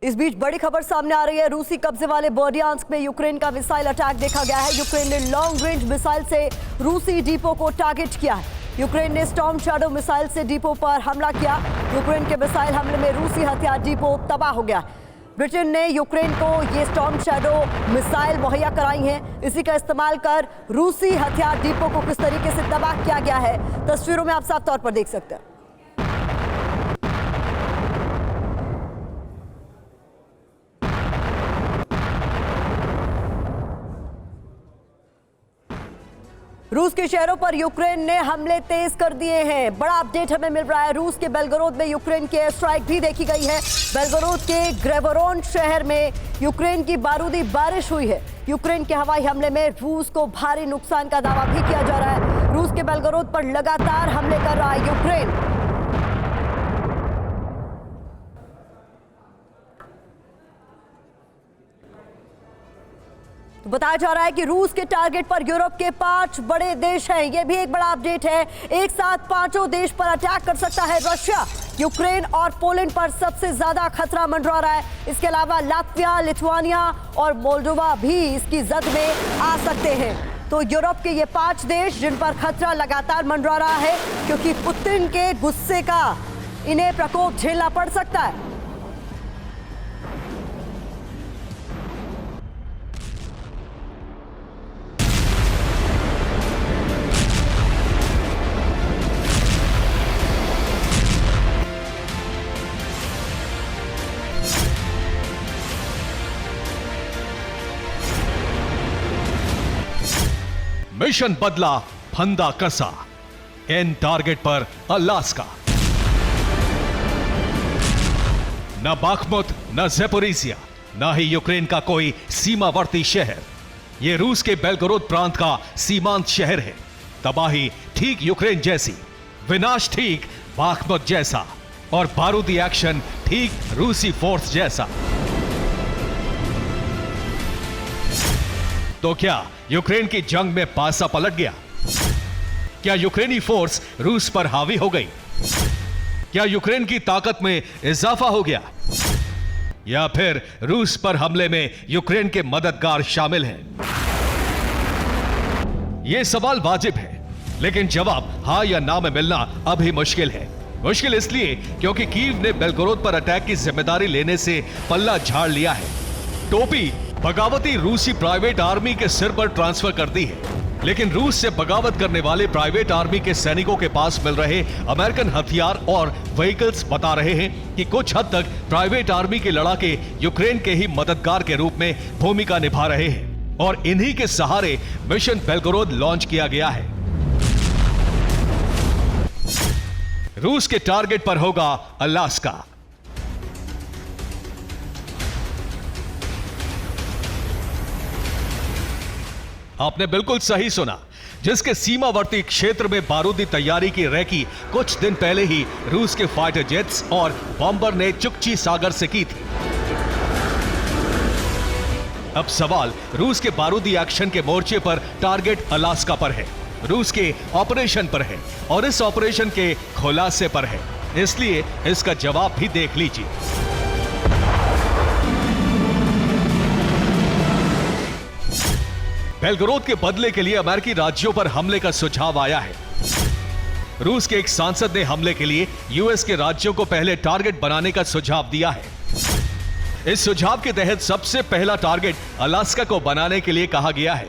इस बीच बड़ी खबर सामने आ रही है। रूसी कब्जे वाले बर्डियांस्क में यूक्रेन का मिसाइल अटैक देखा गया है। यूक्रेन ने लॉन्ग रेंज मिसाइल से रूसी डिपो को टारगेट किया है। यूक्रेन ने स्टॉर्म शैडो मिसाइल से डिपो पर हमला किया। यूक्रेन के मिसाइल हमले में रूसी हथियार डिपो तबाह हो गया। ब्रिटेन ने यूक्रेन को ये स्टॉर्म शैडो मिसाइल मुहैया कराई हैं। इसी का इस्तेमाल कर रूसी हथियार डिपो को किस तरीके से तबाह किया गया है, तस्वीरों में आप साफ तौर पर देख सकते हैं। रूस के शहरों पर यूक्रेन ने हमले तेज कर दिए हैं। बड़ा अपडेट हमें मिल रहा है। रूस के बेलगोरोद में यूक्रेन की एयर स्ट्राइक भी देखी गई है। बेलगोरोद के ग्रेवोरोन शहर में यूक्रेन की बारूदी बारिश हुई है। यूक्रेन के हवाई हमले में रूस को भारी नुकसान का दावा भी किया जा रहा है। रूस के बेलगोरोद पर लगातार हमले कर रहा है यूक्रेन। तो बताया जा रहा है कि रूस के टारगेट पर यूरोप के 5 बड़े देश हैं। यह भी एक बड़ा अपडेट है। एक साथ 5 देश पर अटैक कर सकता है रशिया। यूक्रेन और पोलैंड पर सबसे ज्यादा खतरा मंडरा रहा है। इसके अलावा लात्विया, लिथुआनिया और मोल्डोवा भी इसकी जद में आ सकते हैं। तो यूरोप के ये 5 देश जिन पर खतरा लगातार मंडरा रहा है, क्योंकि पुतिन के गुस्से का इन्हें प्रकोप झेलना पड़ सकता है। मिशन बदला, फंदा कसा। एन टारगेट पर अलास्का। न बाखमुत, न ज़ेपोरिजिया, न ही यूक्रेन का कोई सीमावर्ती शहर। यह रूस के बेलगोरोद प्रांत का सीमांत शहर है। तबाही ठीक यूक्रेन जैसी, विनाश ठीक बाखमुत जैसा, और बारूदी एक्शन ठीक रूसी फोर्स जैसा। तो क्या यूक्रेन की जंग में पासा पलट गया? क्या यूक्रेनी फोर्स रूस पर हावी हो गई? क्या यूक्रेन की ताकत में इजाफा हो गया? या फिर रूस पर हमले में यूक्रेन के मददगार शामिल हैं? यह सवाल वाजिब है, लेकिन जवाब हां या ना में मिलना अभी मुश्किल है। मुश्किल इसलिए क्योंकि कीव ने बेलगोरोद पर अटैक की जिम्मेदारी लेने से पल्ला झाड़ लिया है। टोपी बगावती रूसी प्राइवेट आर्मी के सिर पर ट्रांसफर कर दी है, लेकिन रूस से बगावत करने वाले प्राइवेट आर्मी के सैनिकों के पास मिल रहे अमेरिकन हथियार और व्हीकल्स बता रहे हैं कि कुछ हद तक प्राइवेट आर्मी के लड़ाके यूक्रेन के ही मददगार के रूप में भूमिका निभा रहे हैं, और इन्हीं के सहारे मिशन बेलगोरोद लॉन्च किया गया है। रूस के टारगेट पर होगा अलास्का। आपने बिल्कुल सही सुना। जिसके सीमावर्ती क्षेत्र में बारूदी तैयारी की रेकी कुछ दिन पहले ही रूस के फाइटर जेट्स और बॉम्बर ने चुकची सागर से की थी। अब सवाल रूस के बारूदी एक्शन के मोर्चे पर टारगेट अलास्का पर है, रूस के ऑपरेशन पर है, और इस ऑपरेशन के खुलासे पर है। इसलिए इसका जवाब भी देख लीजिए। बेलगोरोद के बदले के लिए अमेरिकी राज्यों पर हमले का सुझाव आया है। रूस के एक सांसद ने हमले के लिए यूएस के राज्यों को पहले टारगेट बनाने का सुझाव दिया है। इस सुझाव के तहत सबसे पहला टारगेट अलास्का को बनाने के लिए कहा गया है।